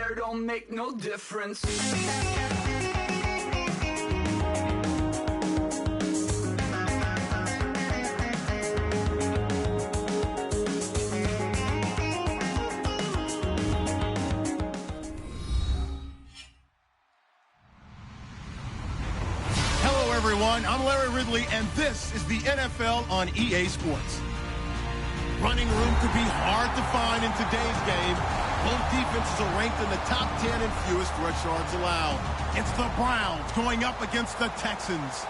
hair don't make no difference. Everyone, I'm Larry Ridley, and this is the NFL on EA Sports. Running room could be hard to find in today's game. Both defenses are ranked in the top 10 in fewest rush yards allowed. It's the Browns going up against the Texans.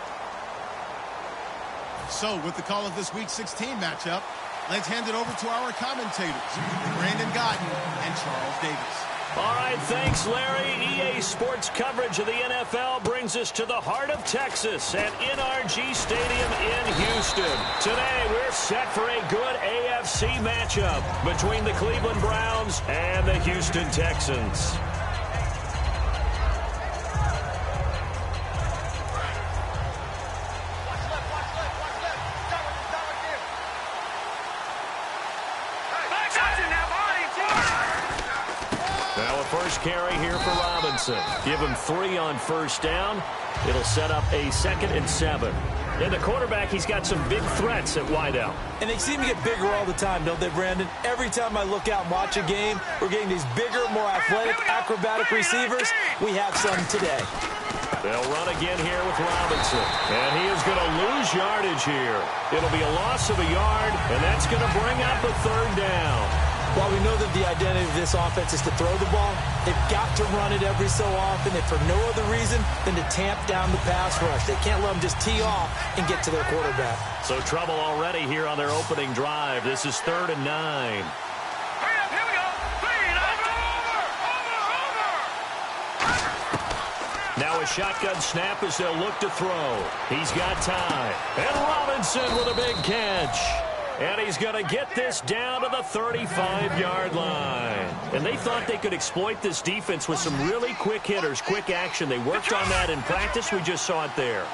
So, with the call of this Week 16 matchup, let's hand it over to our commentators, Brandon Godden and Charles Davis. All right, thanks, Larry. EA Sports coverage of the NFL brings us to the heart of Texas at NRG Stadium in Houston. Today, we're set for a good AFC matchup between the Cleveland Browns and the Houston Texans. First carry here for Robinson. Give him 3 on first down. It'll set up a 2nd and 7. And the quarterback, he's got some big threats at wideout. And they seem to get bigger all the time, don't they, Brandon? Every time I look out and watch a game, we're getting these bigger, more athletic, acrobatic receivers. We have some today. They'll run again here with Robinson. And he is going to lose yardage here. It'll be a loss of a yard, and that's going to bring up a 3rd down. While we know that the identity of this offense is to throw the ball, they've got to run it every so often, if for no other reason than to tamp down the pass rush. They can't let them just tee off and get to their quarterback. So trouble already here on their opening drive. This is 3rd and 9. Hurry up, here we go. Over. Now a shotgun snap as they'll look to throw. He's got time. And Robinson with a big catch. And he's going to get this down to the 35-yard line. And they thought they could exploit this defense with some really quick hitters, quick action. They worked on that in practice. We just saw it there.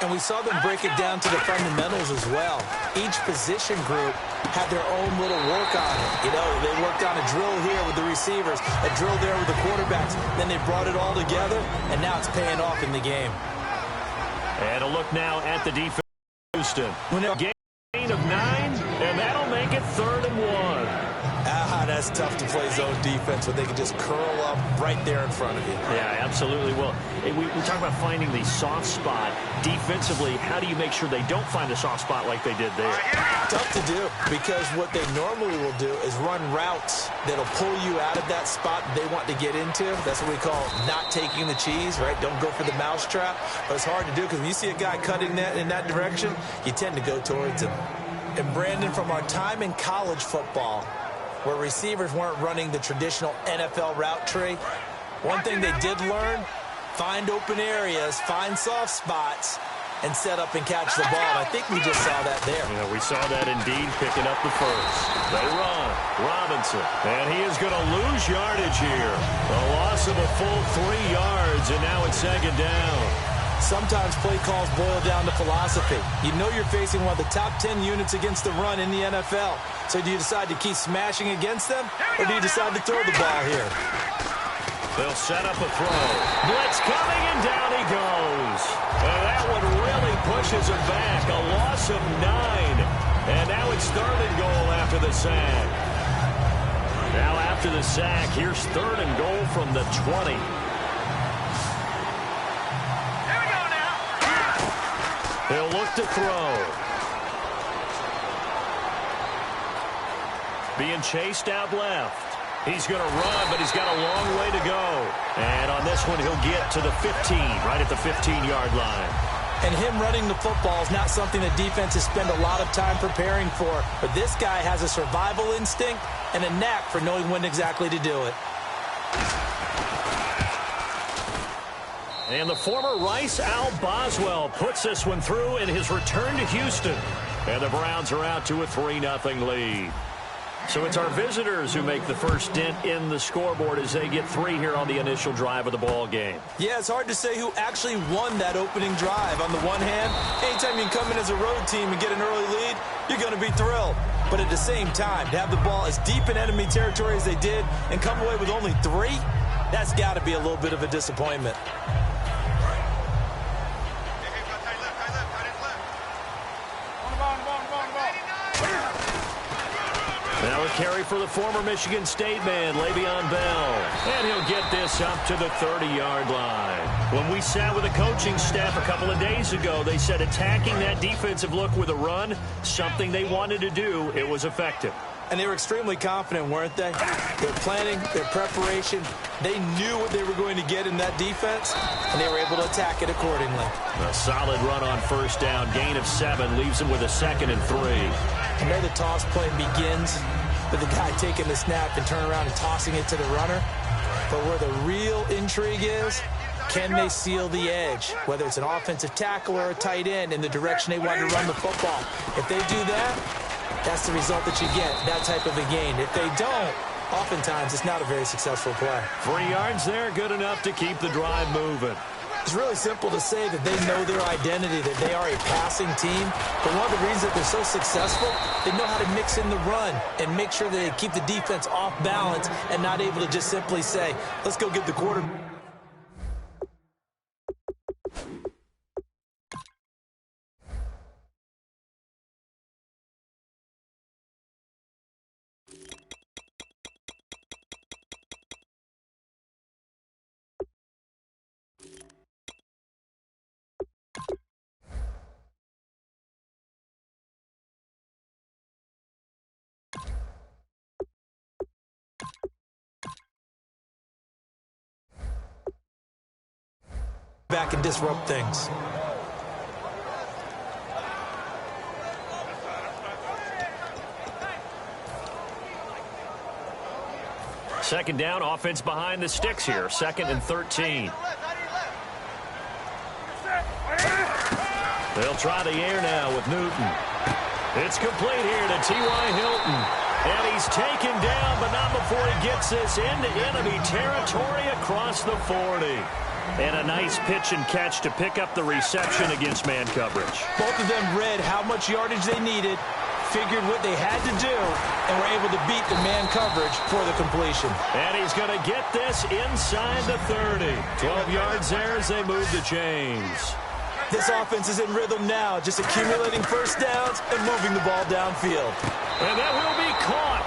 And we saw them break it down to the fundamentals as well. Each position group had their own little work on it. You know, they worked on a drill here with the receivers, a drill there with the quarterbacks. Then they brought it all together, and now it's paying off in the game. And a look now at the defense. Houston. Gain of 9, and that'll make it 3rd and 1. That's tough to play zone defense when they can just curl up right there in front of you. Yeah, absolutely. Well, we talk about finding the soft spot. Defensively, how do you make sure they don't find the soft spot like they did there? Tough to do, because what they normally will do is run routes that'll pull you out of that spot they want to get into. That's what we call not taking the cheese, right? Don't go for the mousetrap. But it's hard to do, because when you see a guy cutting that in that direction, you tend to go towards him. And Brandon, from our time in college football, where receivers weren't running the traditional NFL route tree, one thing they did learn, find open areas, find soft spots, and set up and catch the ball. And I think we just saw that there. Yeah, we saw that indeed, picking up the first. They run. Robinson. And he is going to lose yardage here. A loss of a full 3 yards, and now it's 2nd down. Sometimes play calls boil down to philosophy. You know you're facing one of the top 10 units against the run in the NFL. So do you decide to keep smashing against them, or do you decide to throw the ball here? They'll set up a throw. Blitz coming, and down he goes. And that one really pushes him back. A loss of 9. And now it's 3rd and goal after the sack. Now after the sack, here's 3rd and goal from the 20. He'll look to throw. Being chased out left. He's going to run, but he's got a long way to go. And on this one, he'll get to the 15, right at the 15-yard line. And him running the football is not something that defenses spend a lot of time preparing for. But this guy has a survival instinct and a knack for knowing when exactly to do it. And the former Rice Al Boswell puts this one through in his return to Houston. And the Browns are out to a 3-0 lead. So it's our visitors who make the first dent in the scoreboard as they get 3 here on the initial drive of the ball game. Yeah, it's hard to say who actually won that opening drive. On the one hand, anytime you can come in as a road team and get an early lead, you're going to be thrilled. But at the same time, to have the ball as deep in enemy territory as they did and come away with only 3, That's got to be a little bit of a disappointment. Now a carry for the former Michigan State man, Le'Veon Bell. And he'll get this up to the 30-yard line. When we sat with the coaching staff a couple of days ago, they said attacking that defensive look with a run, something they wanted to do, it was effective. And they were extremely confident, weren't they? Their planning, their preparation, they knew what they were going to get in that defense, and they were able to attack it accordingly. A solid run on first down, gain of 7, leaves him with a 2nd and 3. And there the toss play begins with the guy taking the snap and turning around and tossing it to the runner. But where the real intrigue is, can they seal the edge, whether it's an offensive tackle or a tight end, in the direction they want to run the football? If they do that, that's the result that you get, that type of a gain. If they don't, oftentimes it's not a very successful play. 3 yards there, good enough to keep the drive moving. It's really simple to say that they know their identity, that they are a passing team. But one of the reasons that they're so successful, they know how to mix in the run and make sure that they keep the defense off balance and not able to just simply say, let's go get the quarterback. Back and disrupt things. Second down, offense behind the sticks here. 2nd and 13. They'll try the air now with Newton. It's complete here to T.Y. Hilton. And he's taken down, but not before he gets this into enemy territory across the 40. And a nice pitch and catch to pick up the reception against man coverage. Both of them read how much yardage they needed, figured what they had to do, and were able to beat the man coverage for the completion. And he's going to get this inside the 30. 12 yards there as they move the chains. This offense is in rhythm now, just accumulating first downs and moving the ball downfield. And that will be caught,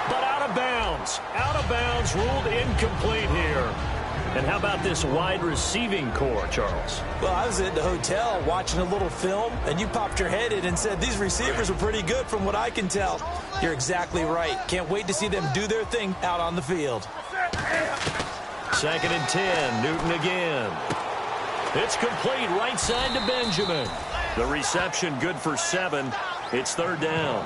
but out of bounds. Out of bounds, ruled incomplete here. And how about this wide receiving core, Charles? Well, I was at the hotel watching a little film, and you popped your head in and said, these receivers are pretty good from what I can tell. You're exactly right. Can't wait to see them do their thing out on the field. 2nd and 10, Newton again. It's complete right side to Benjamin. The reception good for 7. It's 3rd down.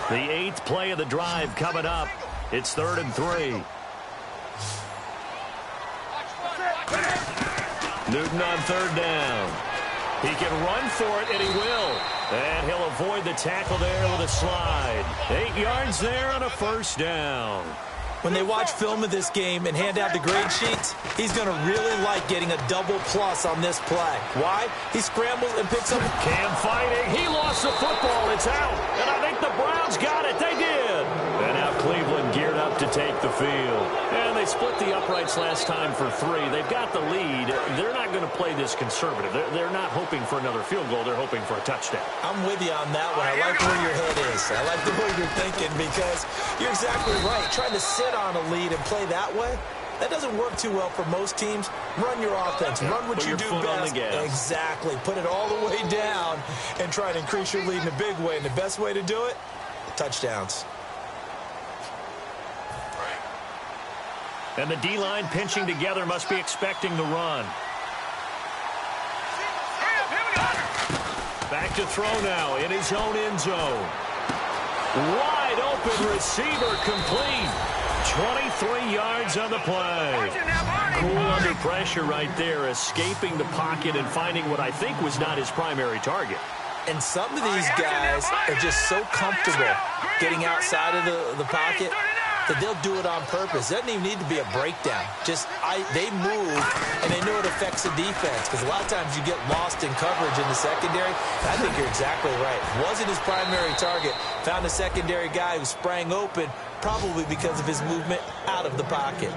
The 8th play of the drive coming up. It's 3rd and 3. Newton on 3rd down. He can run for it, and he will. And he'll avoid the tackle there with a slide. 8 yards there on a 1st down. When they watch film of this game and hand out the grade sheets, he's going to really like getting a double plus on this play. Why? He scrambles and picks up. Cam fighting. He lost the football. It's out. And I think the Browns got it. They did. And now Cleveland geared up to take the field. And they split the uprights last time for 3. They've got the lead. They're not going to play this conservative. They're not hoping for another field goal. They're hoping for a touchdown. I'm with you on that one. I like where your head is. I like the way you're thinking because you're exactly right. Trying to sit on a lead and play that way, that doesn't work too well for most teams. Run your offense. Run what you do best. Exactly. Put it all the way down and try to increase your lead in a big way. And the best way to do it, touchdowns. And the D-line pinching together must be expecting the run. Back to throw now in his own end zone. Wide open receiver complete. 23 yards on the play. Cool under pressure right there, escaping the pocket and finding what I think was not his primary target. And some of these guys are just so comfortable getting outside of the pocket that they'll do it on purpose. It doesn't even need to be a breakdown. Just they move, and they know it affects the defense, because a lot of times you get lost in coverage in the secondary. And I think you're exactly right. Wasn't his primary target. Found a secondary guy who sprang open, probably because of his movement out of the pocket.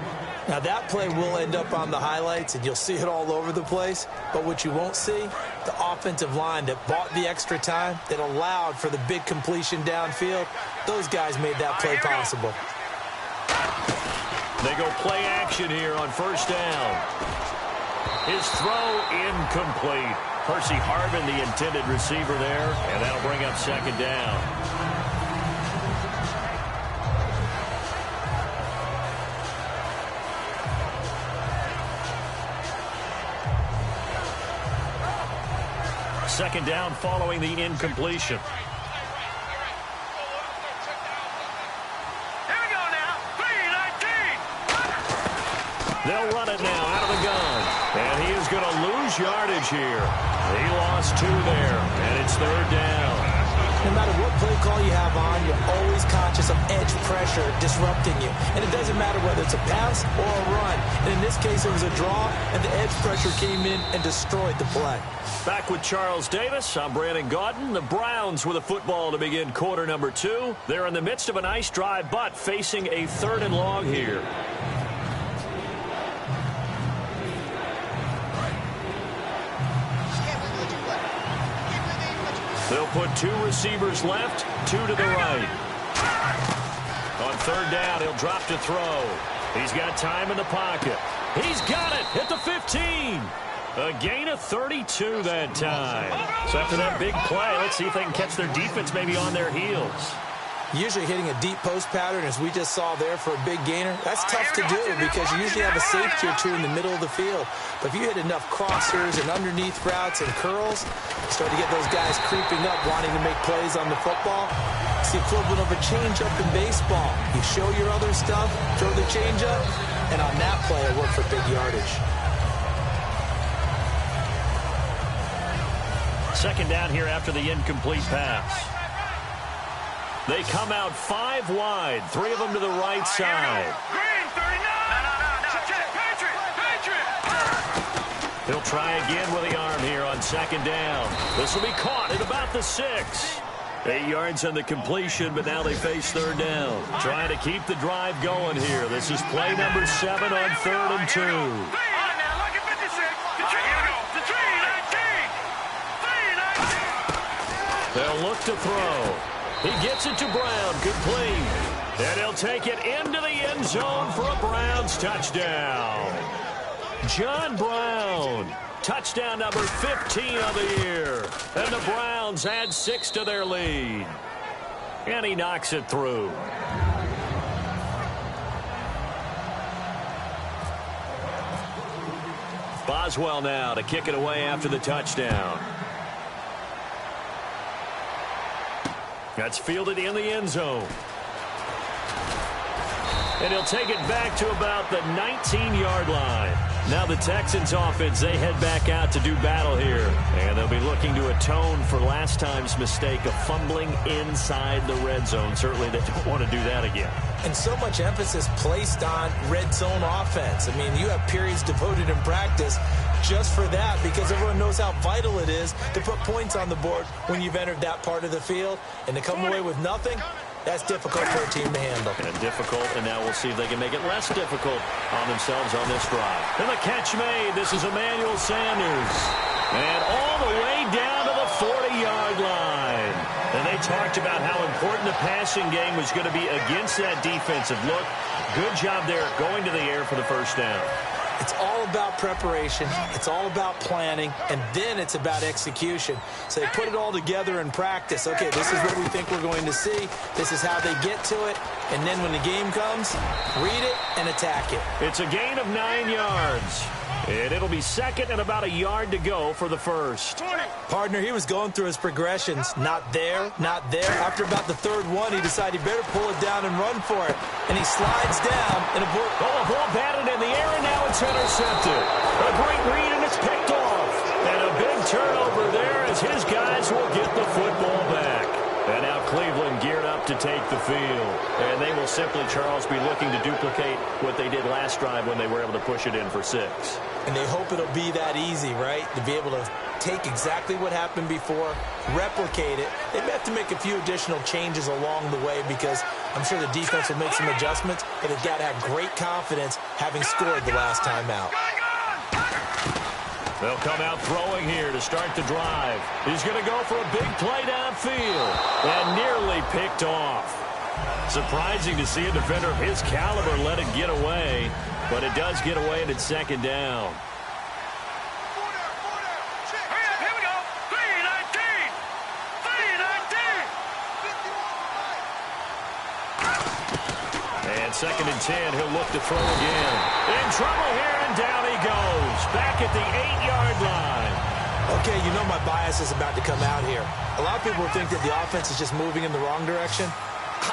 Now, that play will end up on the highlights, and you'll see it all over the place. But what you won't see, the offensive line that bought the extra time, that allowed for the big completion downfield, those guys made that play possible. They go play action here on first down. His throw incomplete. Percy Harvin, the intended receiver there, and that'll bring up second down. Second down following the incompletion. Here we go now. 3-19. They'll run it now out of the gun. And he is going to lose yardage here. He lost 2 there, and it's third down. No matter what play call you have on, you're always conscious of edge pressure disrupting you. And it doesn't matter whether it's a pass or a run. And in this case, it was a draw, and the edge pressure came in and destroyed the play. Back with Charles Davis, I'm Brandon Gaudin. The Browns with a football to begin quarter number 2. They're in the midst of a nice drive, but facing a 3rd and long here. They'll put 2 receivers left, 2 to the right. On third down, he'll drop to throw. He's got time in the pocket. He's got it at the 15. A gain of 32 that time. So after that big play, let's see if they can catch their defense maybe on their heels. Usually hitting a deep post pattern, as we just saw there for a big gainer, that's tough to do because you usually have a safety or 2 in the middle of the field. But if you hit enough crossers and underneath routes and curls, you start to get those guys creeping up, wanting to make plays on the football. It's the equivalent of a changeup in baseball. You show your other stuff, throw the changeup, and on that play, it worked for big yardage. Second down here after the incomplete pass. They come out 5 wide, 3 of them to the right side. Green, 39. No. Patriot. He'll try again with the arm here on second down. This will be caught at about the 6. 8 yards on the completion, but now they face third down. Trying to keep the drive going here. This is play number 7 on 3rd and 2. Now, look at 56. The tree, 19. They'll look to throw. He gets it to Brown, complete. And he'll take it into the end zone for a Browns touchdown. John Brown, touchdown number 15 of the year. And the Browns add 6 to their lead. And he knocks it through. Boswell now to kick it away after the touchdown. That's fielded in the end zone. And he'll take it back to about the 19-yard line. Now the Texans offense, they head back out to do battle here. And they'll be looking to atone for last time's mistake of fumbling inside the red zone. Certainly they don't want to do that again. And so much emphasis placed on red zone offense. I mean, you have periods devoted in practice just for that, because everyone knows how vital it is to put points on the board when you've entered that part of the field. And to come away with nothing, that's difficult for a team to handle. And difficult, and now we'll see if they can make it less difficult on themselves on this drive. And the catch made. This is Emmanuel Sanders. And all the way down to the 40-yard line. And they talked about how important the passing game was going to be against that defensive look. Good job there going to the air for the first down. It's all about preparation. It's all about planning. And then it's about execution. So they put it all together in practice. Okay, this is what we think we're going to see. This is how they get to it. And then when the game comes, read it and attack it. It's a gain of 9 yards. And it'll be second and about a yard to go for the first. Partner, he was going through his progressions. Not there, not there. After about the third one, he decided he better pull it down and run for it. And he slides down. And a ball batted in the air, and now it's intercepted. A great read, and it's picked off. And a big turnover there as his guys will get the football back. And now Cleveland geared up up to take the field. And they will simply, Charles, be looking to duplicate what they did last drive when they were able to push it in for 6. And they hope it'll be that easy, right? To be able to take exactly what happened before, replicate it. They may have to make a few additional changes along the way because I'm sure the defense will make some adjustments, but they've got to have great confidence having scored the last time out. They'll come out throwing here to start the drive. He's going to go for a big play downfield and nearly picked off. Surprising to see a defender of his caliber let it get away, but it does get away and it's second down. Here we go. 3-19. 3-19. And second and 10, he'll look to throw again. In trouble here, and down he goes. Back at the 8-yard line. Okay, you know my bias is about to come out here. A lot of people think that the offense is just moving in the wrong direction.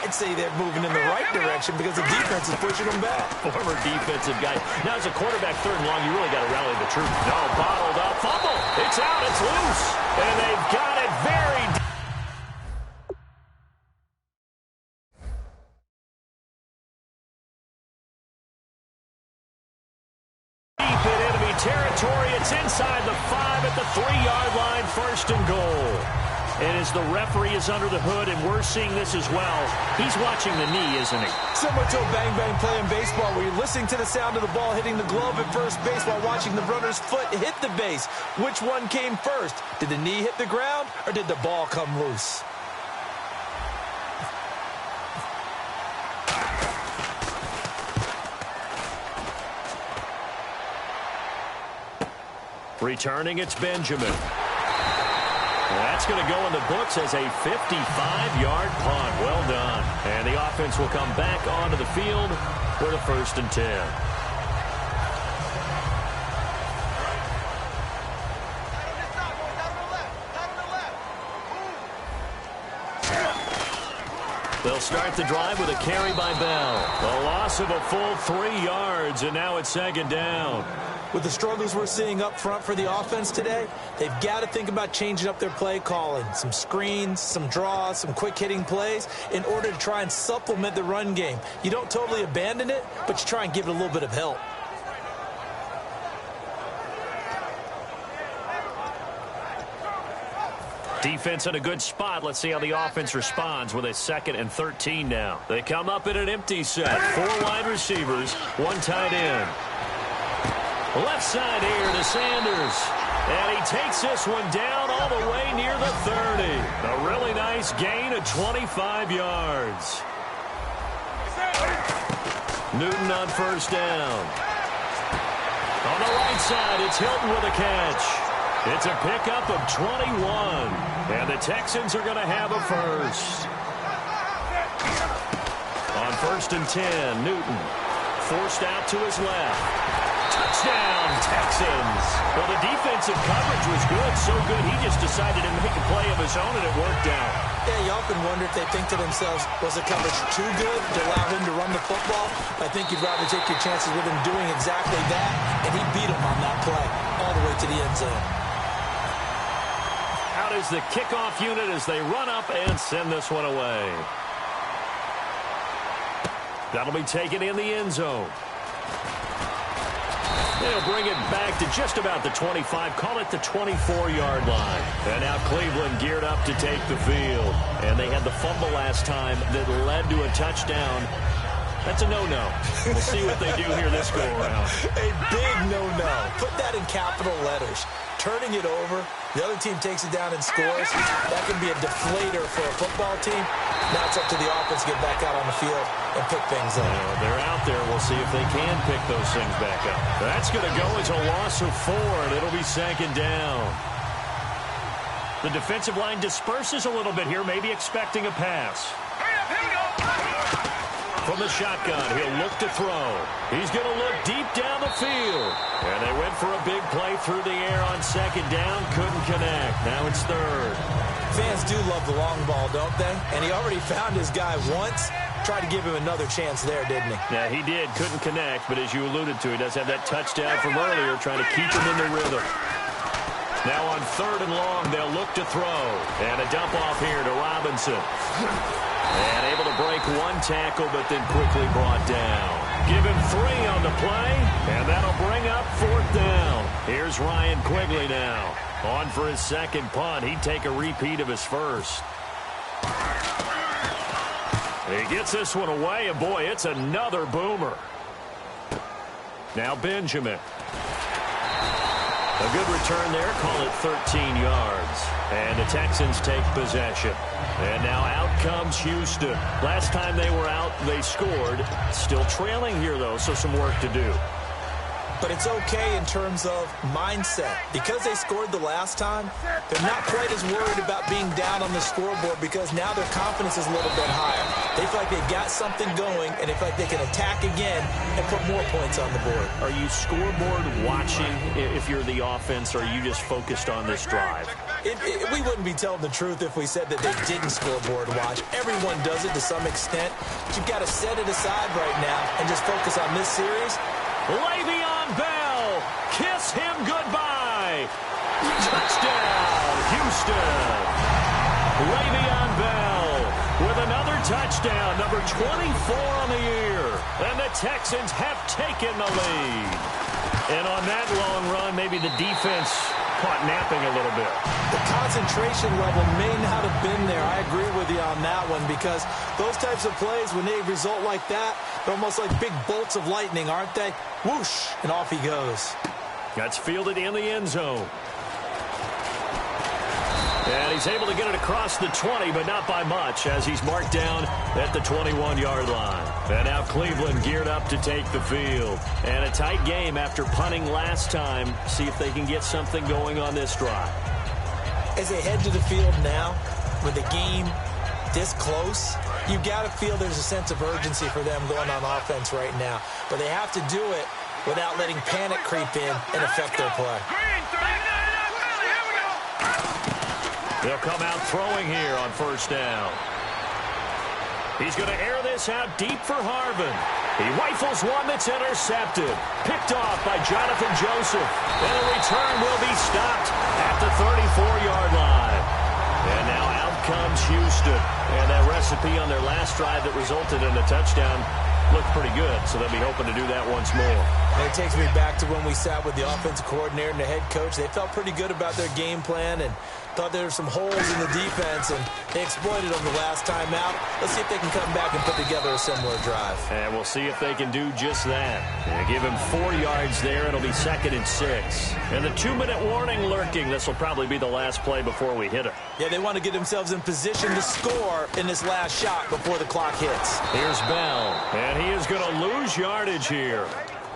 I'd say they're moving in the right direction because the defense is pushing them back. Former defensive guy. Now, as a quarterback, 3rd and long, you really got to rally the troops. No, bottled up. Fumble. It's out. It's loose. And they've got it very deep in enemy territory. It's inside the 5 at the 3-yard line. 1st and goal. And as the referee is under the hood, and we're seeing this as well, he's watching the knee, isn't he? Similar to a bang-bang play in baseball where you're listening to the sound of the ball hitting the glove at first base while watching the runner's foot hit the base. Which one came first? Did the knee hit the ground, or did the ball come loose? Returning, it's Benjamin. That's going to go in the books as a 55-yard punt. Well done. And the offense will come back onto the field for the 1st and 10. They'll start the drive with a carry by Bell. A loss of a full 3 yards, and now it's 2nd down. With the struggles we're seeing up front for the offense today, they've got to think about changing up their play calling. Some screens, some draws, some quick-hitting plays in order to try and supplement the run game. You don't totally abandon it, but you try and give it a little bit of help. Defense in a good spot. Let's see how the offense responds with a 2nd and 13 now. They come up in an empty set. 4 wide receivers, 1 tight end. Left side here to Sanders. And he takes this one down all the way near the 30. A really nice gain of 25 yards. Newton on 1st down. On the right side, it's Hilton with a catch. It's a pickup of 21. And the Texans are going to have a first. On 1st and 10, Newton forced out to his left. Touchdown, Texans. Well, the defensive coverage was good, so good he just decided to make a play of his own, and it worked out. Yeah, you often wonder if they think to themselves, was the coverage too good to allow him to run the football? I think you'd rather take your chances with him doing exactly that, and he beat him on that play all the way to the end zone. Out is the kickoff unit as they run up and send this one away. That'll be taken in the end zone. They'll bring it back to just about the 25, call it the 24-yard line. And now Cleveland geared up to take the field. And they had the fumble last time that led to a touchdown. That's a no-no. We'll see what they do here this go-around. A big no-no. Put that in capital letters. Turning it over, the other team takes it down and scores. That can be a deflator for a football team. Now it's up to the offense to get back out on the field and pick things up. They're out there. We'll see if they can pick those things back up. That's going to go as a loss of 4, and it'll be 2nd down. The defensive line disperses a little bit here, maybe expecting a pass. Here we go. From the shotgun, he'll look to throw. He's going to look deep down the field. And they went for a big play through the air on 2nd down. Couldn't connect. Now it's 3rd. Fans do love the long ball, don't they? And he already found his guy once. Tried to give him another chance there, didn't he? Yeah, he did. Couldn't connect. But as you alluded to, he does have that touchdown from earlier, trying to keep him in the rhythm. Now on 3rd and long, they'll look to throw. And a dump off here to Robinson. And able to break one tackle, but then quickly brought down. Give him 3 on the play, and that'll bring up 4th down. Here's Ryan Quigley now. On for his second punt. He'd take a repeat of his first. He gets this one away, and boy, it's another boomer. Now Benjamin. A good return there, call it 13 yards. And the Texans take possession. And now out comes Houston. Last time they were out, they scored. Still trailing here, though, so some work to do. But it's okay in terms of mindset. Because they scored the last time, they're not quite as worried about being down on the scoreboard because now their confidence is a little bit higher. They feel like they've got something going, and they feel like they can attack again and put more points on the board. Are you scoreboard watching if you're the offense, or are you just focused on this drive? We wouldn't be telling the truth if we said that they didn't scoreboard watch. Everyone does it to some extent. But you've got to set it aside right now and just focus on this series. Le'Veon Bell, kiss him goodbye. Touchdown, Houston. Le'Veon Bell with another touchdown, number 24 on the year. And the Texans have taken the lead. And on that long run, maybe the defense caught napping a little bit. The concentration level may not have been there. I agree with you on that one because those types of plays, when they result like that, they're almost like big bolts of lightning, aren't they? Whoosh, and off he goes. That's fielded in the end zone. And he's able to get it across the 20, but not by much, as he's marked down at the 21-yard line. And now Cleveland geared up to take the field. And a tight game after punting last time. See if they can get something going on this drive. As they head to the field now, with the game this close, you've got to feel there's a sense of urgency for them going on offense right now. But they have to do it without letting panic creep in and affect their play. They'll come out throwing here on 1st down. He's going to air this out deep for Harvin. He rifles one that's intercepted. Picked off by Jonathan Joseph. And the return will be stopped at the 34-yard line. And now out comes Houston. And that recipe on their last drive that resulted in a touchdown looked pretty good, so they'll be hoping to do that once more. And it takes me back to when we sat with the offensive coordinator and the head coach. They felt pretty good about their game plan and thought there were some holes in the defense, and they exploited them the last time out. Let's see if they can come back and put together a similar drive. And we'll see if they can do just that. And give him 4 yards there. It'll be 2nd and 6. And the 2-minute warning lurking. This will probably be the last play before we hit it. Yeah, they want to get themselves in position to score in this last shot before the clock hits. Here's Bell, and he is going to lose yardage here.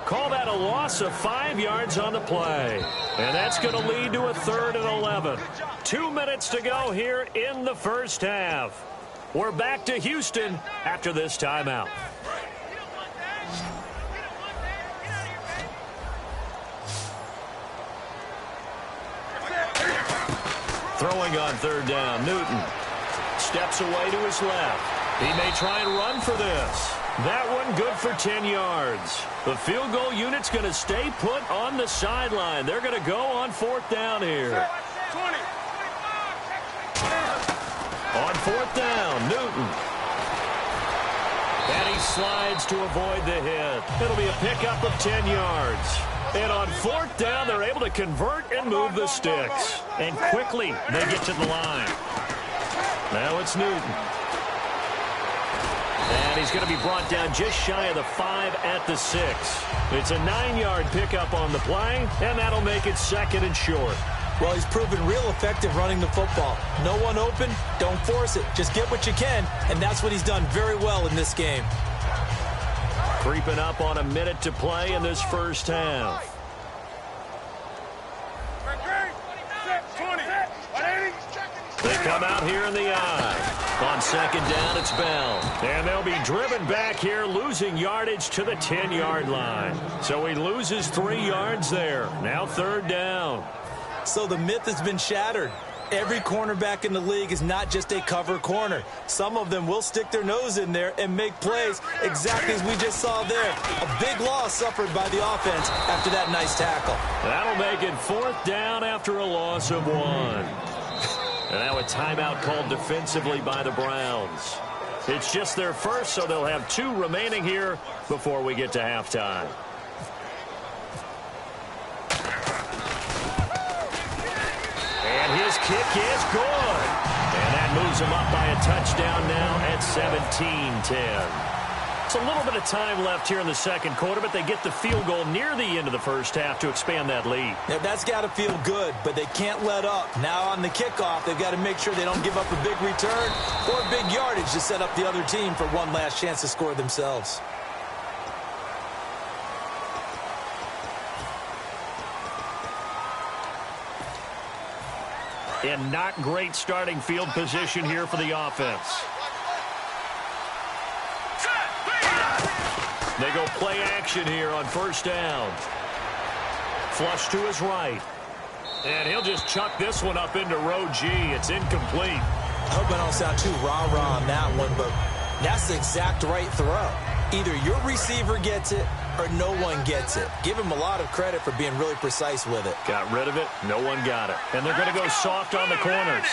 Call that a loss of 5 yards on the play. And that's going to lead to a 3rd and 11. 2 minutes to go here in the first half. We're back to Houston after this timeout. Throwing on 3rd down, Newton steps away to his left. He may try and run for this. That one good for 10 yards. The field goal unit's going to stay put on the sideline. They're going to go on 4th down here. 20. On 4th down, Newton. And he slides to avoid the hit. It'll be a pickup of 10 yards. And on 4th down, they're able to convert and move the sticks. And quickly, they get to the line. Now it's Newton. And he's going to be brought down just shy of the 5 at the 6. It's a 9-yard pickup on the play, and that'll make it 2nd and short. Well, he's proven real effective running the football. No one open, don't force it. Just get what you can, and that's what he's done very well in this game. Creeping up on a minute to play in this first half. 20. They come out here in the eye. On 2nd down, it's Bell. And they'll be driven back here, losing yardage to the 10-yard line. So he loses 3 yards there. Now 3rd down. So the myth has been shattered. Every cornerback in the league is not just a cover corner. Some of them will stick their nose in there and make plays exactly as we just saw there. A big loss suffered by the offense after that nice tackle. That'll make it 4th down after a loss of 1. And now a timeout called defensively by the Browns. It's just their first, so they'll have 2 remaining here before we get to halftime. And his kick is good. And that moves him up by a touchdown now at 17-10. It's a little bit of time left here in the second quarter, but they get the field goal near the end of the first half to expand that lead. Now, that's got to feel good, but they can't let up. Now on the kickoff, they've got to make sure they don't give up a big return or big yardage to set up the other team for one last chance to score themselves. And not great starting field position here for the offense. They go play action here on first down. Flush to his right. And he'll just chuck this one up into row G. It's incomplete. I hope I don't sound too rah-rah on that one, but that's the exact right throw. Either your receiver gets it or no one gets it. Give him a lot of credit for being really precise with it. Got rid of it. No one got it. And they're going to go soft on the corners.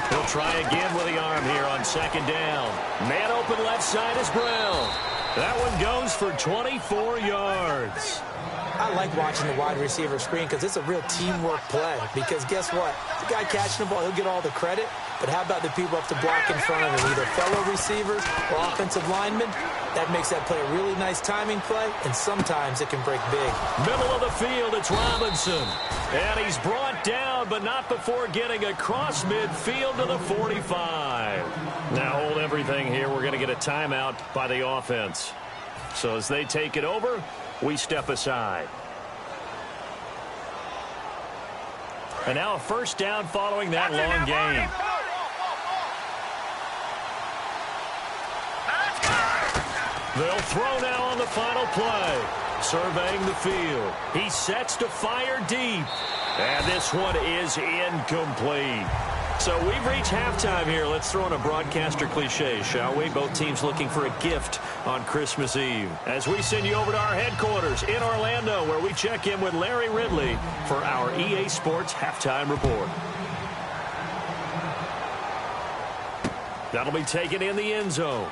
He'll try again with the arm here on second down. Man open left side is Brown. That one goes for 24 yards. I like watching the wide receiver screen because it's a real teamwork play. Because guess what? The guy catching the ball, he'll get all the credit. But how about the people up to block in front of him, either fellow receivers or offensive linemen? That makes that play a really nice timing play, and sometimes it can break big. Middle of the field, it's Robinson. And he's brought down, but not before getting across midfield to the 45. Now hold everything here. We're going to get a timeout by the offense. So as they take it over, we step aside. And now a first down following that long game. They'll throw now on the final play. Surveying the field. He sets to fire deep. And this one is incomplete. So we've reached halftime here. Let's throw in a broadcaster cliche, shall we? Both teams looking for a gift on Christmas Eve. As we send you over to our headquarters in Orlando, where we check in with Larry Ridley for our EA Sports Halftime Report. That'll be taken in the end zone.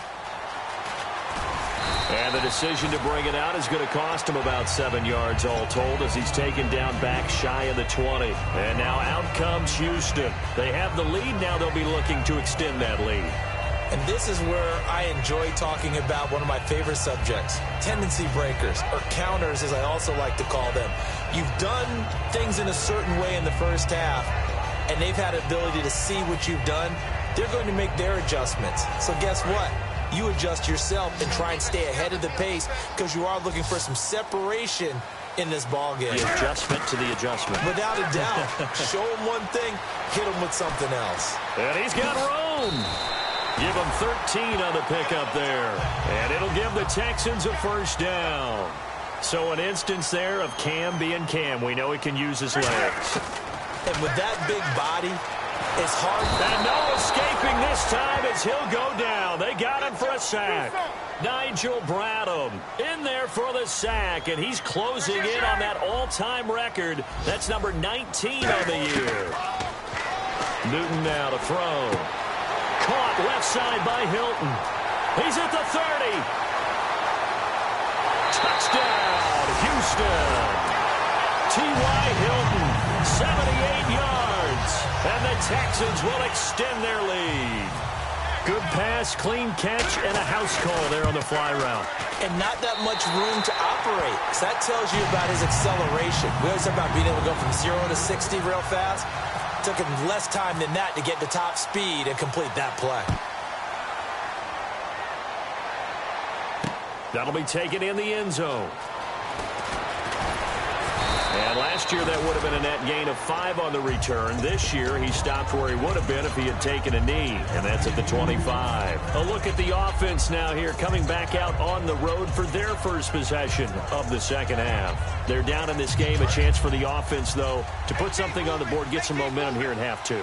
And the decision to bring it out is going to cost him about 7 yards all told as he's taken down back shy of the 20. And now out comes Houston. They have the lead. Now they'll be looking to extend that lead. And this is where I enjoy talking about one of my favorite subjects, tendency breakers, or counters as I also like to call them. You've done things in a certain way in the first half, and they've had ability to see what you've done. They're going to make their adjustments. So guess what? You adjust yourself and try and stay ahead of the pace because you are looking for some separation in this ball game. The adjustment to the adjustment. Without a doubt. Show him one thing, hit him with something else. And he's got room. Give him 13 on the pickup there. And it'll give the Texans a first down. So an instance there of Cam being Cam. We know he can use his legs. And with that big body, it's hard. And no escaping this time as he'll go down. They got him for a sack. Nigel Bradham in there for the sack, and he's closing in on that all-time record. That's number 19 on the year. Newton now to throw. Caught left side by Hilton. He's at the 30. Touchdown, Houston. T.Y. Hilton, 78 yards. And the Texans will extend their lead. Good pass, clean catch, and a house call there on the fly route. And not that much room to operate. So that tells you about his acceleration. We always talk about being able to go from 0 to 60 real fast. It took him less time than that to get to top speed and complete that play. That'll be taken in the end zone. And last Last year, that would have been a net gain of 5 on the return. This year, he stopped where he would have been if he had taken a knee, and that's at the 25. A look at the offense now here, coming back out on the road for their first possession of the second half. They're down in this game. A chance for the offense, though, to put something on the board, get some momentum here in half 2.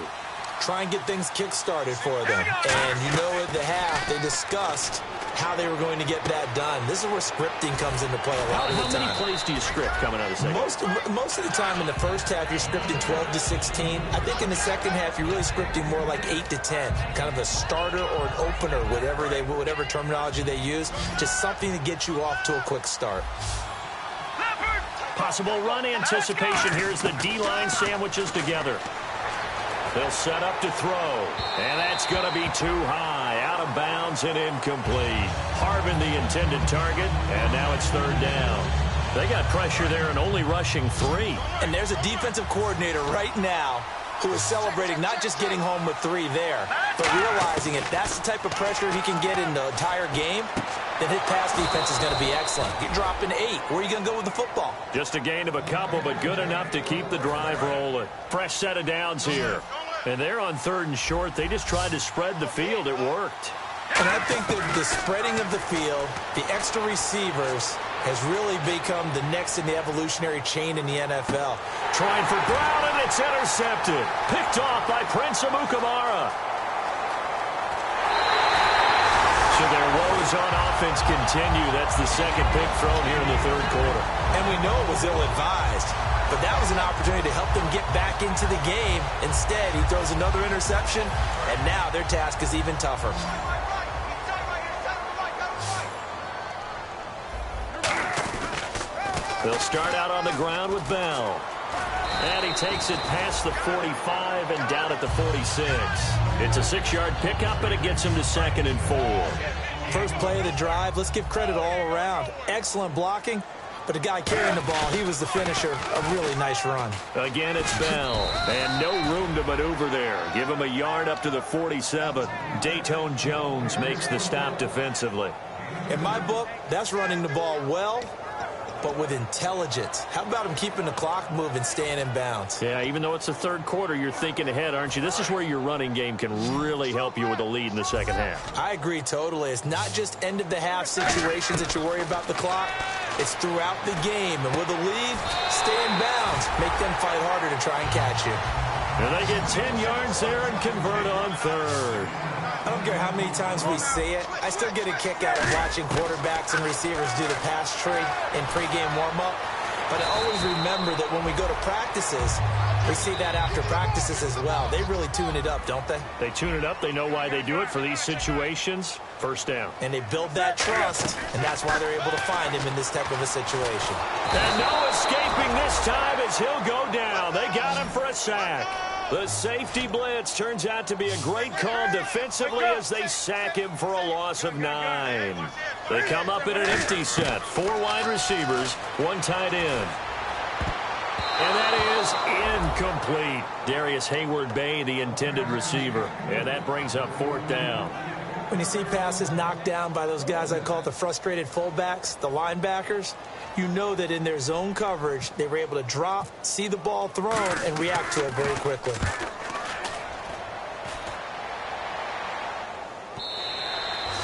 Try and get things kick-started for them. And you know at the half, they discussed how they were going to get that done. This is where scripting comes into play a lot of the time. How many plays do you script coming out of the second half? Most of the time in the first half, you're scripting 12 to 16. I think in the second half, you're really scripting more like 8 to 10. Kind of a starter or an opener, whatever terminology they use. Just something to get you off to a quick start. Possible run anticipation. Here's the D-line sandwiches together. They'll set up to throw, and that's going to be too high, out of bounds and incomplete. Harvin the intended target, and now it's third down. They got pressure there and only rushing 3. And there's a defensive coordinator right now who is celebrating not just getting home with 3 there, but realizing if that's the type of pressure he can get in the entire game, then his pass defense is going to be excellent. You're dropping 8. Where are you going to go with the football? Just a gain of a couple, but good enough to keep the drive rolling. Fresh set of downs here. And they're on 3rd and short. They just tried to spread the field. It worked. And I think that the spreading of the field, the extra receivers, has really become the next in the evolutionary chain in the NFL. Trying for Brown, and it's intercepted. Picked off by Prince Amukamara. So their woes on offense continue. That's the second pick thrown here in the third quarter. And we know it was ill-advised. But that was an opportunity to help them get back into the game. Instead, he throws another interception, and now their task is even tougher. They'll start out on the ground with Bell. And he takes it past the 45 and down at the 46. It's a 6-yard pickup, and it gets him to 2nd and 4. First play of the drive, let's give credit all around. Excellent blocking. But the guy carrying the ball, he was the finisher. A really nice run. Again, it's Bell. And no room to maneuver there. Give him a yard up to the 47. Dayton Jones makes the stop defensively. In my book, that's running the ball well, but with intelligence. How about him keeping the clock moving, staying in bounds? Yeah, even though it's the third quarter, you're thinking ahead, aren't you? This is where your running game can really help you with a lead in the second half. I agree totally. It's not just end-of-the-half situations that you worry about the clock. It's throughout the game. And with a lead, stay in bounds. Make them fight harder to try and catch you. And they get 10 yards there and convert on 3rd. I don't care how many times we see it. I still get a kick out of watching quarterbacks and receivers do the pass tree in pregame warm-up. But I always remember that when we go to practices, we see that after practices as well. They really tune it up, don't they? They tune it up. They know why they do it for these situations. First down. And they build that trust, and that's why they're able to find him in this type of a situation. And no escaping this time as he'll go down. They got him for a sack. The safety blitz turns out to be a great call defensively as they sack him for a loss of 9. They come up in an empty set. 4 wide receivers, 1 tight end. And that is incomplete. Darius Hayward-Bay, the intended receiver. And that brings up 4th down. When you see passes knocked down by those guys I call the frustrated fullbacks, the linebackers, you know that in their zone coverage, they were able to drop, see the ball thrown, and react to it very quickly.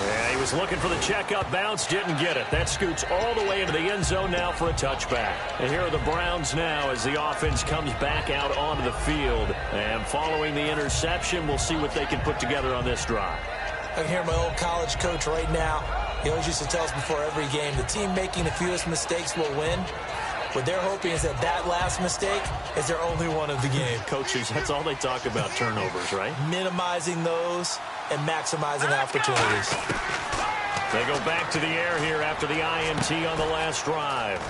Yeah, he was looking for the checkup bounce, didn't get it. That scoots all the way into the end zone now for a touchback. And here are the Browns now as the offense comes back out onto the field. And following the interception, we'll see what they can put together on this drive. I can hear my old college coach right now. He always used to tell us before every game, the team making the fewest mistakes will win. What they're hoping is that last mistake is their only one of the game. Coaches, that's all they talk about, turnovers, right? Minimizing those and maximizing opportunities. They go back to the air here after the INT on the last drive.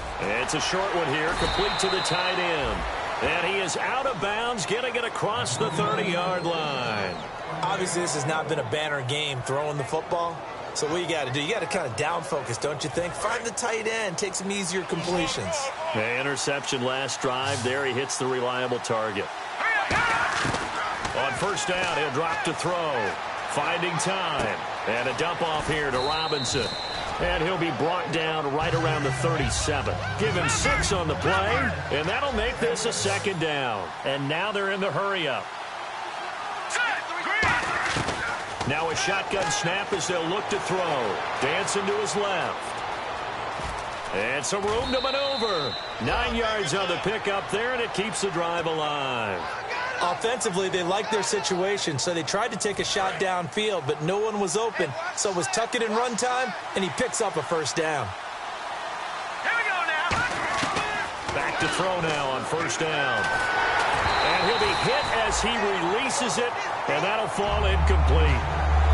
It's a short one here, complete to the tight end. And he is out of bounds, getting it across the 30-yard line. Obviously, this has not been a banner game throwing the football. So what you got to do, you got to kind of down focus, don't you think? Find the tight end, take some easier completions. The interception last drive. There he hits the reliable target. On first down, he'll drop to throw. Finding time. And a dump off here to Robinson. And he'll be brought down right around the 37. Give him 6 on the play, and that'll make this a second down. And now they're in the hurry-up. Now a shotgun snap as they'll look to throw. Dancing to his left. And some room to maneuver. 9 yards on the pickup there, and it keeps the drive alive. Offensively, they liked their situation, so they tried to take a shot downfield, but no one was open. So it was tuck it and run time, and he picks up a first down. Here we go now. Back to throw now on first down. And he'll be hit as he releases it, and that'll fall incomplete.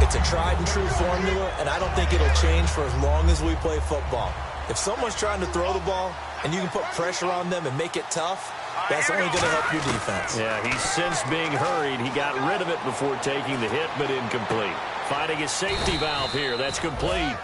It's a tried-and-true formula, and I don't think it'll change for as long as we play football. If someone's trying to throw the ball and you can put pressure on them and make it tough, that's only going to help your defense. Yeah, he's since being hurried. He got rid of it before taking the hit, but incomplete. Finding his safety valve here. That's complete.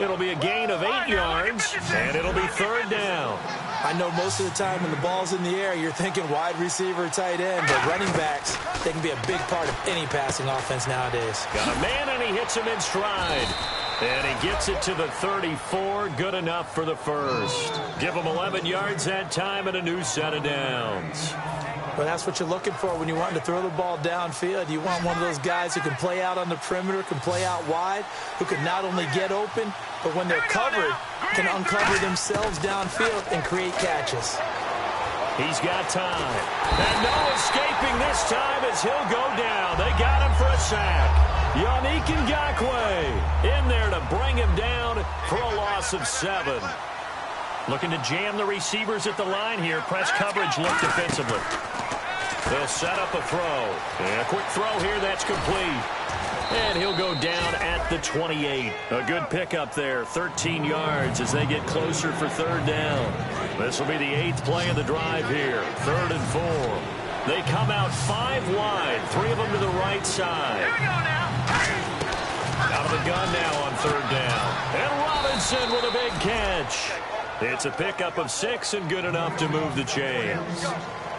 It'll be a gain of 8 yards, and it'll be third down. I know most of the time when the ball's in the air, you're thinking wide receiver, tight end, but running backs, they can be a big part of any passing offense nowadays. Got a man, and he hits him in stride. And he gets it to the 34. Good enough for the first. Give him 11 yards that time and a new set of downs. But that's what you're looking for when you want to throw the ball downfield. You want one of those guys who can play out on the perimeter, can play out wide, who can not only get open, but when they're covered, can uncover themselves downfield and create catches. He's got time. And no escaping this time as he'll go down. They got him for a sack. Yannick Ngakoue in there to bring him down for a loss of 7. Looking to jam the receivers at the line here. Press coverage look defensively. They'll set up a throw. And a quick throw here. That's complete. And he'll go down at the 28. A good pickup there. 13 yards as they get closer for third down. This will be the 8th play of the drive here. 3rd and 4. They come out 5 wide. 3 of them to the right side. Here we go now. Out of the gun now on third down. And Robinson with a big catch. It's a pickup of 6 and good enough to move the chains.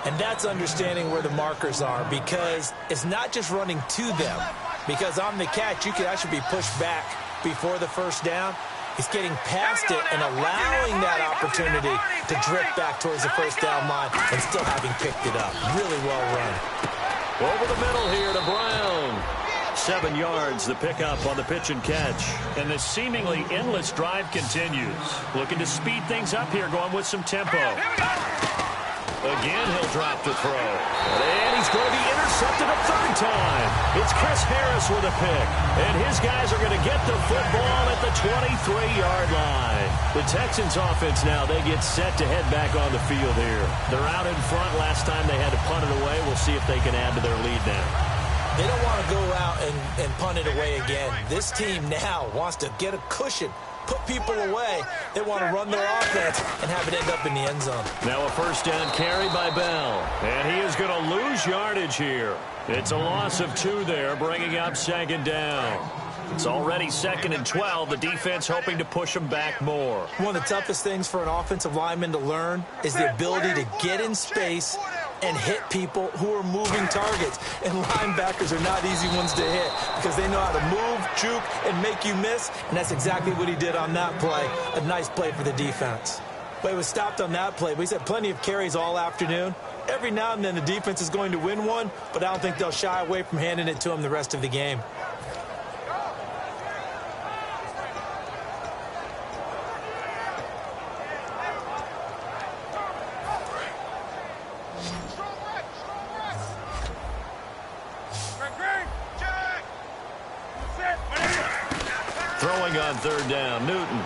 And that's understanding where the markers are, because it's not just running to them. Because on the catch, you could actually be pushed back before the first down. He's getting past it and allowing that opportunity to drift back towards the first down line and still having picked it up. Really well run. Over the middle here to Brown. 7 yards, the pickup on the pitch and catch. And the seemingly endless drive continues. Looking to speed things up here, going with some tempo. Again, he'll drop to throw. And he's going to be intercepted a 3rd time. It's Chris Harris with a pick. And his guys are going to get the football at the 23-yard line. The Texans offense now, they get set to head back on the field here. They're out in front. Last time they had to punt it away. We'll see if they can add to their lead now. They don't want to go out and punt it away again. This team now wants to get a cushion, put people away. They want to run their offense and have it end up in the end zone. Now a first down carry by Bell. And he is going to lose yardage here. It's a loss of 2 there, bringing up 2nd down. It's already 2nd and 12. The defense hoping to push them back more. One of the toughest things for an offensive lineman to learn is the ability to get in space and hit people who are moving targets. And linebackers are not easy ones to hit because they know how to move, juke, and make you miss. And that's exactly what he did on that play. A nice play for the defense. But he was stopped on that play. But he's had plenty of carries all afternoon. Every now and then the defense is going to win one, but I don't think they'll shy away from handing it to him the rest of the game. Throwing on 3rd down, Newton.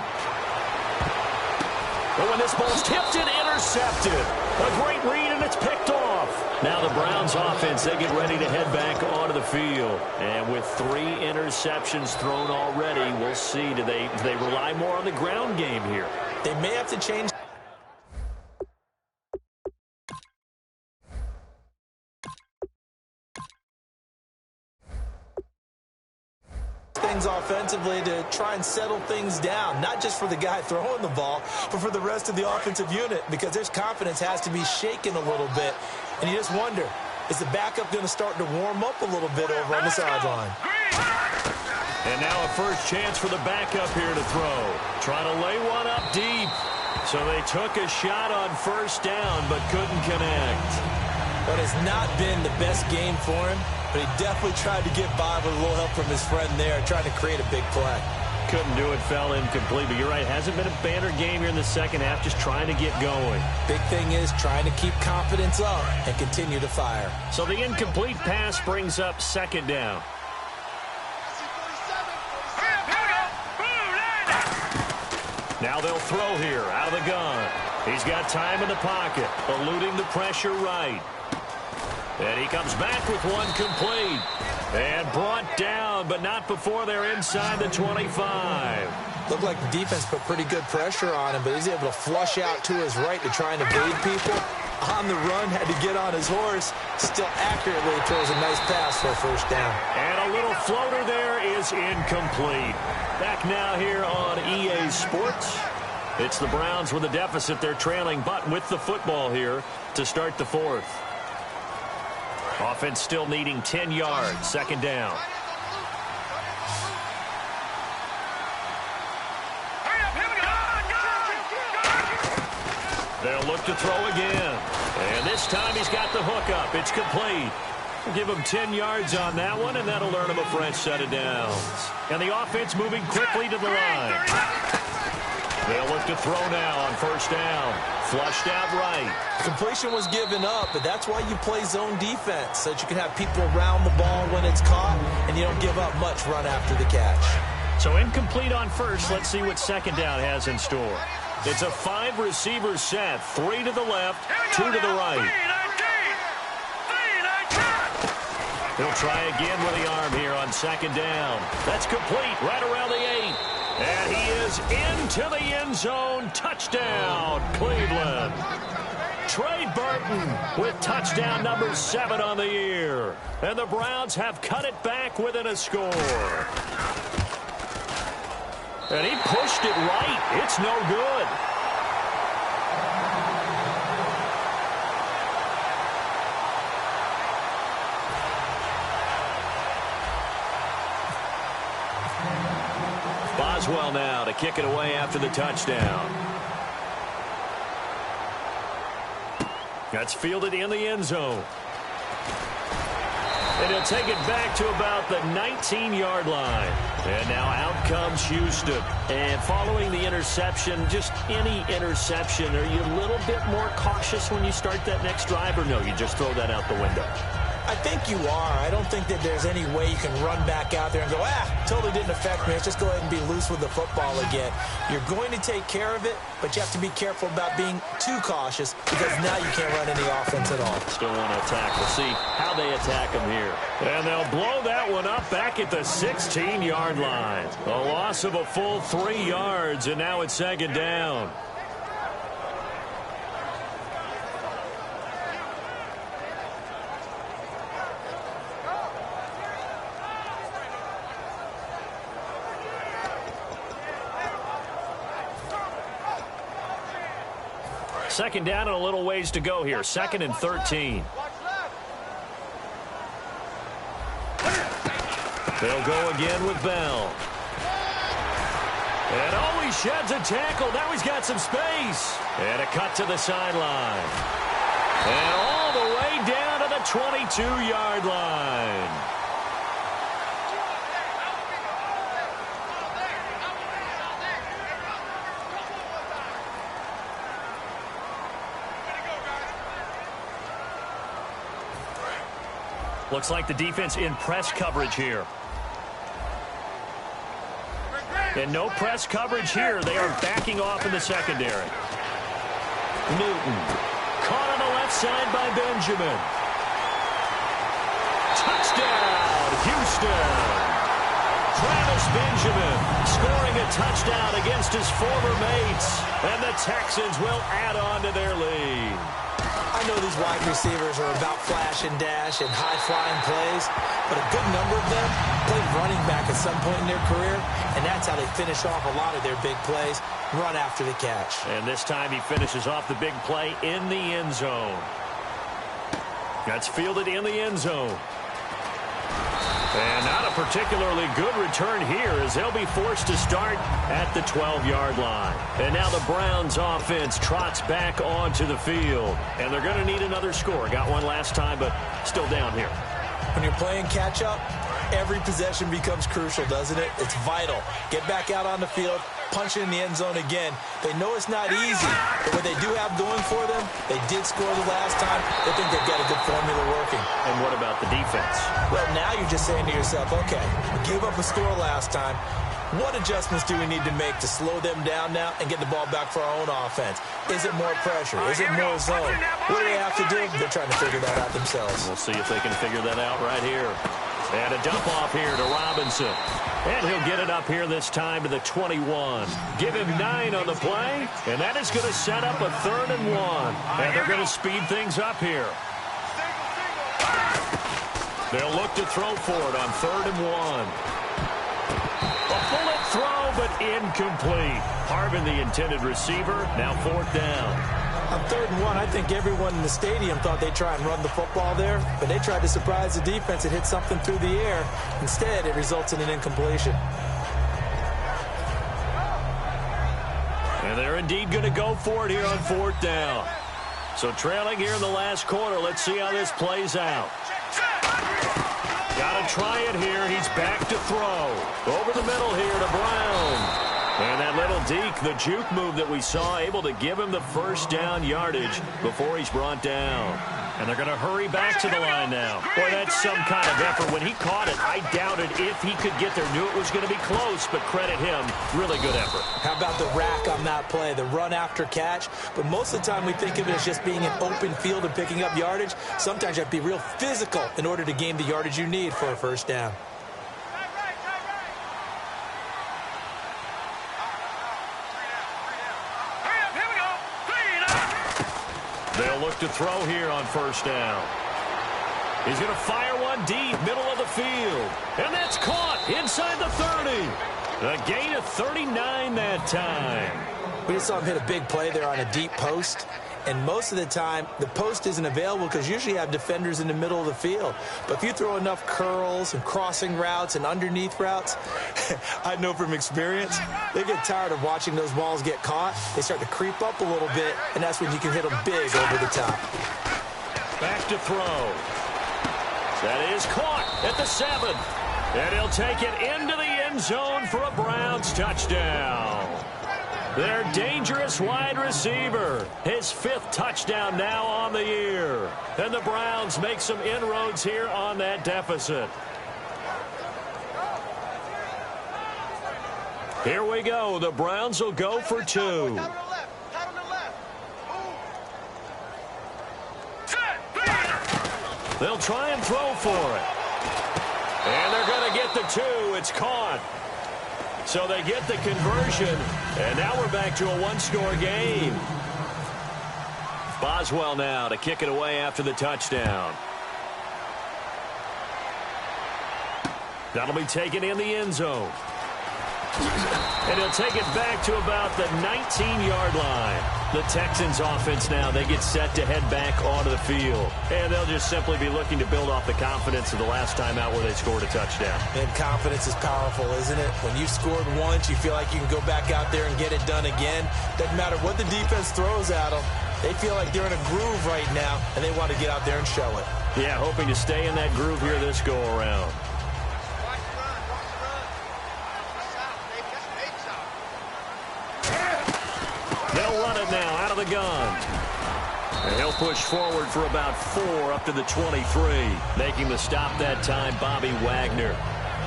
But when this ball's tipped and intercepted, a great read and it's picked off. Now the Browns offense, they get ready to head back onto the field. And with 3 interceptions thrown already, we'll see, do they rely more on the ground game here? They may have to change things offensively to try and settle things down, not just for the guy throwing the ball, but for the rest of the offensive unit, because their confidence has to be shaken a little bit. And you just wonder, is the backup going to start to warm up a little bit over on the sideline? And now a first chance for the backup here to throw. Trying to lay one up deep. So they took a shot on first down, but couldn't connect. But it's not been the best game for him, but he definitely tried to get by with a little help from his friend there, trying to create a big play. Couldn't do it, fell incomplete. But you're right, hasn't been a banner game here in the second half, just trying to get going. Big thing is trying to keep confidence up and continue to fire. So the incomplete pass brings up second down. Now they'll throw here out of the gun. He's got time in the pocket, eluding the pressure right. And he comes back with one complete. And brought down, but not before they're inside the 25. Looked like the defense put pretty good pressure on him, but he's able to flush out to his right to try and evade people. On the run, had to get on his horse. Still accurately throws a nice pass for a first down. And a little floater there is incomplete. Back now here on EA Sports. It's the Browns with a deficit. They're trailing, but with the football here to start the fourth. Offense still needing 10 yards. Second down. They'll look to throw again. And this time he's got the hook up. It's complete. We'll give him 10 yards on that one, and that'll earn him a fresh set of downs. And the offense moving quickly to the line. They'll look to throw now on first down. Flushed out right. Completion was given up, but that's why you play zone defense, so that you can have people around the ball when it's caught, and you don't give up much run after the catch. So incomplete on first. Let's see what second down has in store. It's a 5-receiver set. 3 to the left, 2 to the right. He'll try again with the arm here on second down. That's complete right around the 8. And he is into the end zone. Touchdown, Cleveland. Trey Burton with touchdown number 7 on the year. And the Browns have cut it back within a score. And he pushed it right. It's no good. Boswell now to kick it away after the touchdown. That's fielded in the end zone. And he'll take it back to about the 19-yard line. And now out comes Houston. And following the interception, just any interception, are you a little bit more cautious when you start that next drive, or no, you just throw that out the window? I think you are. I don't think that there's any way you can run back out there and go, totally didn't affect me. Let's just go ahead and be loose with the football again. You're going to take care of it, but you have to be careful about being too cautious, because now you can't run any offense at all. Still want to attack. We'll see how they attack him here. And they'll blow that one up back at the 16-yard line. A loss of a full 3 yards, and now it's second down. Second down and a little ways to go here. 2nd and 13. They'll go again with Bell. And he sheds a tackle. Now he's got some space. And a cut to the sideline. And all the way down to the 22-yard line. Looks like the defense in press coverage here. And no press coverage here. They are backing off in the secondary. Newton. Caught on the left side by Benjamin. Touchdown, Houston. Travis Benjamin scoring a touchdown against his former mates. And the Texans will add on to their lead. I know these wide receivers are about flash and dash and high-flying plays, but a good number of them played running back at some point in their career, and that's how they finish off a lot of their big plays, run after the catch. And this time he finishes off the big play in the end zone. That's fielded in the end zone. And not a a particularly good return here as they'll be forced to start at the 12-yard line. And now the Browns offense trots back onto the field. And they're going to need another score. Got one last time, but still down here. When you're playing catch-up, every possession becomes crucial, doesn't it? It's vital. Get back out on the field, punch it in the end zone again. They know it's not easy, but what they do have going for them, they did score the last time. They think they've got a good formula working. And what about the defense? Well, now you're just saying to yourself, okay, we gave up a score last time. What adjustments do we need to make to slow them down now and get the ball back for our own offense? Is it more pressure? Is it more zone? What do they have to do? They're trying to figure that out themselves. We'll see if they can figure that out right here. And a dump off here to Robinson. And he'll get it up here this time to the 21. Give him 9 on the play, and that is going to set up a 3rd and 1. And they're going to speed things up here. They'll look to throw for it on 3rd and 1. A bullet throw, but incomplete. Harvin, the intended receiver, now 4th down. On 3rd and 1, I think everyone in the stadium thought they'd try and run the football there, but they tried to surprise the defense and hit something through the air. Instead, it results in an incompletion. And they're indeed going to go for it here on 4th down. So trailing here in the last quarter. Let's see how this plays out. Got to try it here. He's back to throw. Over the middle here to Brown. And that little deke, the juke move that we saw, able to give him the first down yardage before he's brought down. And they're going to hurry back to the line now. Boy, that's some kind of effort. When he caught it, I doubted if he could get there. Knew it was going to be close, but credit him. Really good effort. How about the rack on that play, the run after catch? But most of the time we think of it as just being an open field and picking up yardage. Sometimes you have to be real physical in order to gain the yardage you need for a first down. They'll look to throw here on 1st down. He's going to fire one deep, middle of the field. And that's caught inside the 30. A gain of 39 that time. We just saw him hit a big play there on a deep post. And most of the time, the post isn't available because usually you have defenders in the middle of the field. But if you throw enough curls and crossing routes and underneath routes, I know from experience, they get tired of watching those balls get caught. They start to creep up a little bit, and that's when you can hit them big over the top. Back to throw. That is caught at the 7. And he'll take it into the end zone for a Browns touchdown. Their dangerous wide receiver. His 5th touchdown now on the year. And the Browns make some inroads here on that deficit. Here we go. The Browns will go for 2. They'll try and throw for it. And they're going to get the 2. It's caught. So they get the conversion, and now we're back to a 1-score game. Boswell now to kick it away after the touchdown. That'll be taken in the end zone. And he'll take it back to about the 19-yard line. The Texans offense now, they get set to head back onto the field. And they'll just simply be looking to build off the confidence of the last time out where they scored a touchdown. And confidence is powerful, isn't it? When you scored once, you feel like you can go back out there and get it done again. Doesn't matter what the defense throws at them. They feel like they're in a groove right now, and they want to get out there and show it. Yeah, hoping to stay in that groove here this go-around. They'll run it now out of the gun. And he'll push forward for about 4 up to the 23. Making the stop that time, Bobby Wagner.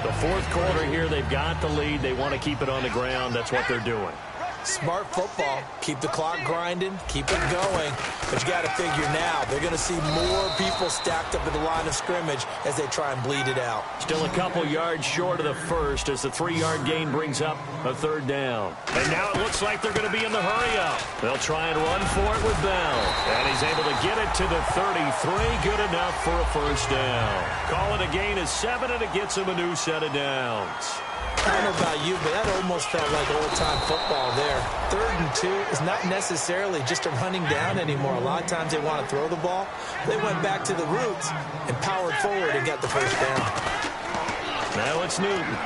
The 4th quarter here, they've got the lead. They want to keep it on the ground. That's what they're doing. Smart football. Keep the clock grinding. Keep it going. But you got to figure now, they're going to see more people stacked up at the line of scrimmage as they try and bleed it out. Still a couple yards short of the first as the 3-yard gain brings up a 3rd down. And now it looks like they're going to be in the hurry-up. They'll try and run for it with Bell. And he's able to get it to the 33. Good enough for a 1st down. Call it a gain of 7, and it gets him a new set of downs. I don't know about you, but that almost felt like old-time football there. 3rd and 2 is not necessarily just a running down anymore. A lot of times they want to throw the ball. They went back to the roots and powered forward and got the 1st down. Now it's Newton.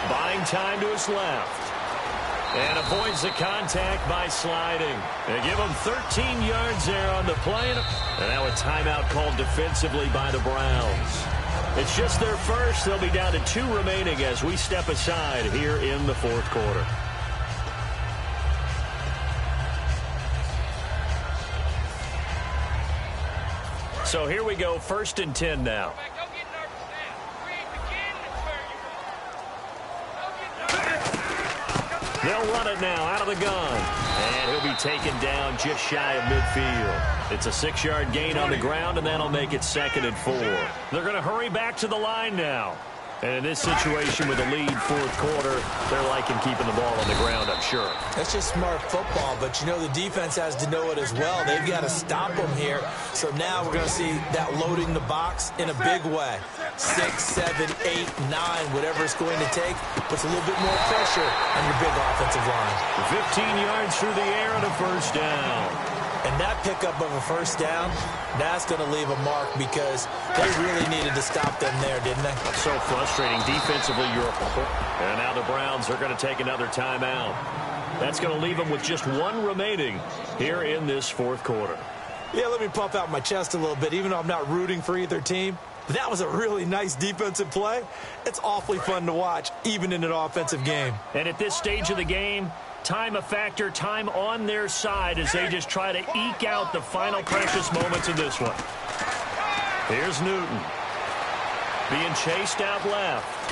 Buying time to his left. And avoids the contact by sliding. They give him 13 yards there on the play. And now a timeout called defensively by the Browns. It's just their first. They'll be down to 2 remaining as we step aside here in the fourth quarter. So here we go, 1st and 10 now. They'll run it now out of the gun. And he'll be taken down just shy of midfield. It's a 6-yard gain on the ground, and that'll make it 2nd and 4. They're going to hurry back to the line now. And in this situation with a lead fourth quarter, they're liking keeping the ball on the ground, I'm sure. That's just smart football, but you know the defense has to know it as well. They've got to stop them here. So now we're going to see that loading the box in a big way. 6, 7, 8, 9, whatever it's going to take, puts a little bit more pressure on your big offensive line. 15 yards through the air and a first down. And that pickup of a first down, that's going to leave a mark because they really needed to stop them there, didn't they? So frustrating. Defensively, and now the Browns are going to take another timeout. That's going to leave them with just 1 remaining here in this fourth quarter. Yeah, let me puff out my chest a little bit, even though I'm not rooting for either team. That was a really nice defensive play. It's awfully fun to watch, even in an offensive game. And at this stage of the game, time a factor, time on their side as they just try to eke out the final precious moments of this one. Here's Newton being chased out left.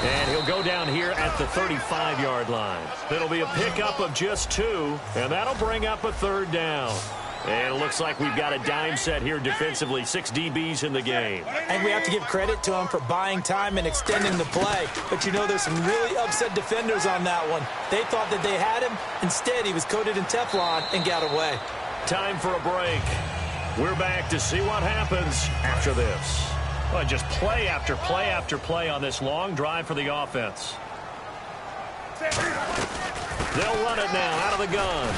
And he'll go down here at the 35-yard line. It'll be a pickup of just 2, and that'll bring up a 3rd down. And it looks like we've got a dime set here defensively. 6 DBs in the game. And we have to give credit to him for buying time and extending the play. But you know, there's some really upset defenders on that one. They thought that they had him. Instead, he was coated in Teflon and got away. Time for a break. We're back to see what happens after this. Well, just play after play after play on this long drive for the offense. They'll run it now out of the gun.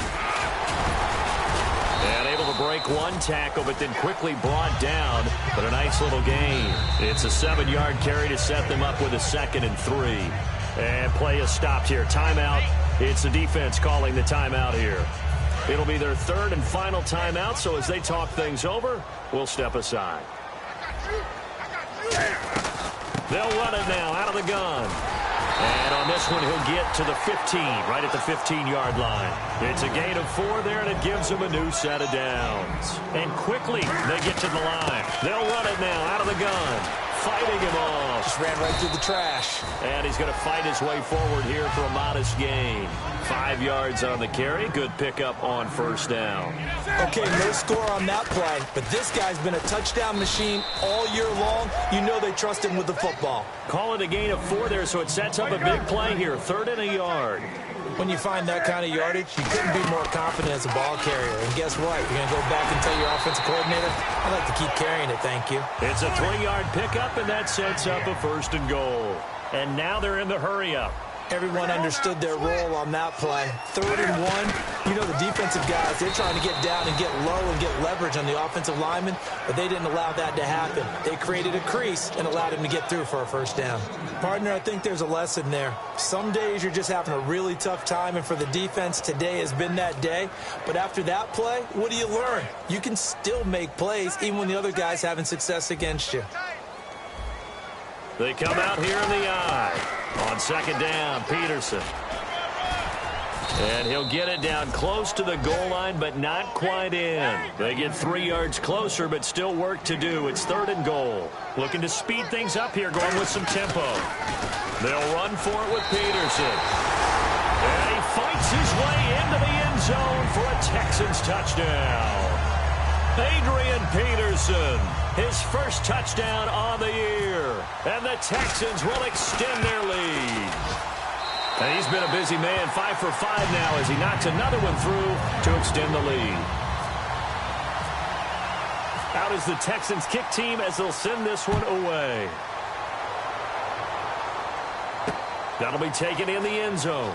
And able to break 1 tackle, but then quickly brought down. But a nice little gain. It's a 7-yard carry to set them up with a 2nd and 3. And play is stopped here. Timeout. It's the defense calling the timeout here. It'll be their 3rd and final timeout, so as they talk things over, we'll step aside. They'll run it now out of the gun. And on this one, he'll get to the 15, right at the 15-yard line. It's a gain of 4 there, and it gives them a new set of downs. And quickly, they get to the line. They'll run it now out of the gun. Fighting him off. Just ran right through the trash. And he's going to fight his way forward here for a modest gain. 5 yards on the carry. Good pickup on first down. Okay, no score on that play, but this guy's been a touchdown machine all year long. You know they trust him with the football. Call it a gain of 4 there, so it sets up a big play here. 3rd and a yard. When you find that kind of yardage, you couldn't be more confident as a ball carrier. And guess what? You're going to go back and tell your offensive coordinator, I'd like to keep carrying it, thank you. It's a 3-yard pickup, and that sets up a 1st and goal. And now they're in the hurry-up. Everyone understood their role on that play. 3rd and 1. You know, the defensive guys, they're trying to get down and get low and get leverage on the offensive lineman, but they didn't allow that to happen. They created a crease and allowed him to get through for a first down. Partner, I think there's a lesson there. Some days you're just having a really tough time, and for the defense, today has been that day. But after that play, what do you learn? You can still make plays even when the other guy's having success against you. They come out here in the eye. On 2nd down, Peterson. And he'll get it down close to the goal line, but not quite in. They get 3 yards closer, but still work to do. It's 3rd and goal. Looking to speed things up here, going with some tempo. They'll run for it with Peterson. And he fights his way into the end zone for a Texans touchdown. Adrian Peterson, his first touchdown on the year. And the Texans will extend their lead. And he's been a busy man, 5 for 5 now as he knocks another one through to extend the lead. Out is the Texans kick team as they'll send this one away. That'll be taken in the end zone.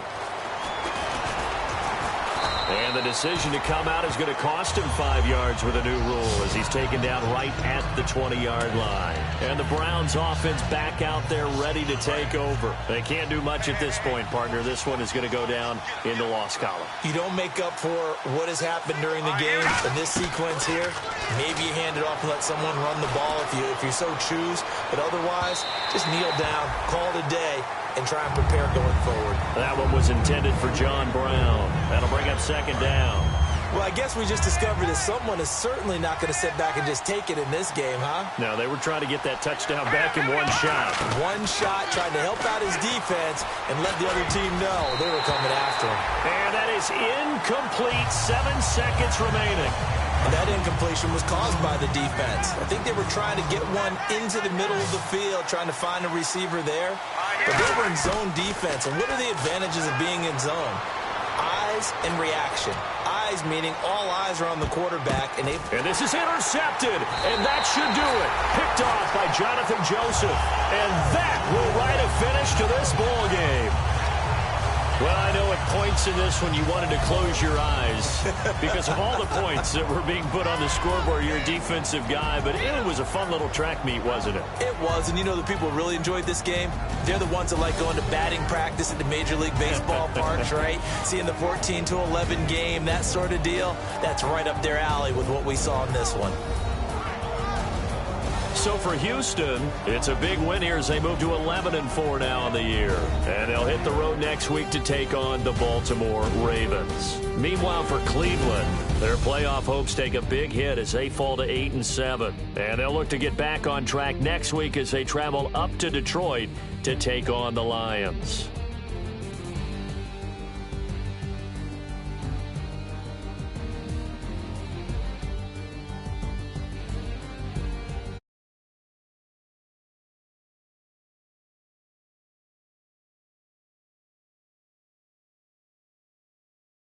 And the decision to come out is going to cost him 5 yards with a new rule as he's taken down right at the 20-yard line. And the Browns offense back out there ready to take over. They can't do much at this point, partner. This one is going to go down in the loss column. You don't make up for what has happened during the game in this sequence here. Maybe you hand it off and let someone run the ball if you so choose. But otherwise, just kneel down, call it a day, and try and prepare going forward. That one was intended for John Brown. That'll bring up second down. Well, I guess we just discovered that someone is certainly not going to sit back and just take it in this game, huh? No, they were trying to get that touchdown back in one shot. One shot, trying to help out his defense and let the other team know they were coming after him. And that is incomplete. 7 seconds remaining. And that incompletion was caused by the defense. I think they were trying to get one into the middle of the field, trying to find a receiver there. But they were in zone defense. And what are the advantages of being in zone? Eyes and reaction. Eyes meaning all eyes are on the quarterback. And this is intercepted. And that should do it. Picked off by Jonathan Joseph. And that will write a finish to this ball game. Well, I know at points in this one you wanted to close your eyes because of all the points that were being put on the scoreboard. You're a defensive guy, but it was a fun little track meet, wasn't it? It was, and you know the people who really enjoyed this game? They're the ones that like going to batting practice at the Major League Baseball parks, right? Seeing the 14-11 game, that sort of deal. That's right up their alley with what we saw in this one. So for Houston, it's a big win here as they move to 11-4 now on the year. And they'll hit the road next week to take on the Baltimore Ravens. Meanwhile, for Cleveland, their playoff hopes take a big hit as they fall to 8-7. And they'll look to get back on track next week as they travel up to Detroit to take on the Lions.